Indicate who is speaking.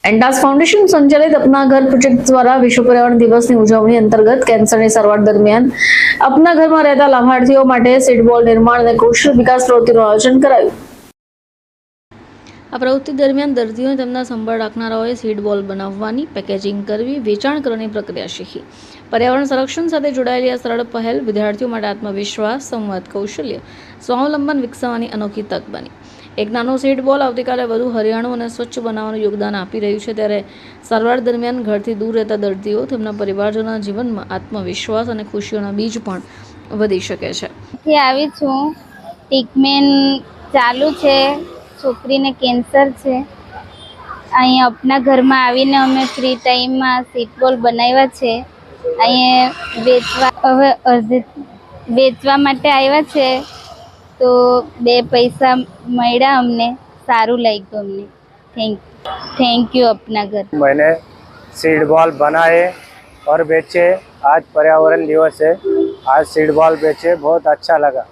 Speaker 1: એન્ડાસ foundation સંચાલિત અપના ઘર project દ્વારા વિશ્વ પર્યાવરણ દિવસની ઉજવણી અંતર્ગત કેન્સરની સારવાર દરમિયાન અપના ઘરમાં રહેતા લાભાર્થીઓ માટે સીડ બોલ નિર્માણ અને કૌશલ વિકાસ પ્રવૃત્તિનું આયોજન કરાયું। આ પ્રવૃત્તિ દરમિયાન દર્દીઓને તેમના સંભાળ રાખનારાઓએ સીડ બોલ બનાવવાની, પેકેજિંગ કરવી, વેચાણ કરવાની પ્રક્રિયા શીખી। પર્યાવરણ સંરક્ષણ સાથે જોડાયેલી આ સરળ પહેલ વિદ્યાર્થીઓ માટે આત્મવિશ્વાસ, સંવાદ કૌશલ્ય, સ્વાવલંબન વિકસાવવાની અનોખી તક બની। એક નાનો સીડ બોલ આવતીકાલે વધુ હરિયાળું અને સ્વચ્છ બનાવવાનું યોગદાન આપી રહ્યું છે, ત્યારે સારવાર દરમિયાન ઘરથી દૂર રહેતા દર્દીઓ તેમના પરિવારજનોના જીવનમાં આત્મવિશ્વાસ અને ખુશીઓના બીજ પણ વધી શકે છે।
Speaker 2: આવી છું, ટ્રીટમેન્ટ ચાલુ છે, છોકરીને કેન્સર છે। અહીં અપના ઘરમાં આવીને અમે ફ્રી ટાઈમમાં સીડ બોલ બનાવ્યા છે। અહીંયા વેચવા માટે આવ્યા છે, તો 2 પૈસા મળ્યા, અમને સારું લાગ્યું। અમને थैंक यू अपना घर।
Speaker 3: मैंने सीड बॉल बनाए और बेचे। आज पर्यावरण दिवस है, आज सीड बॉल बेचे, बहुत अच्छा लगा।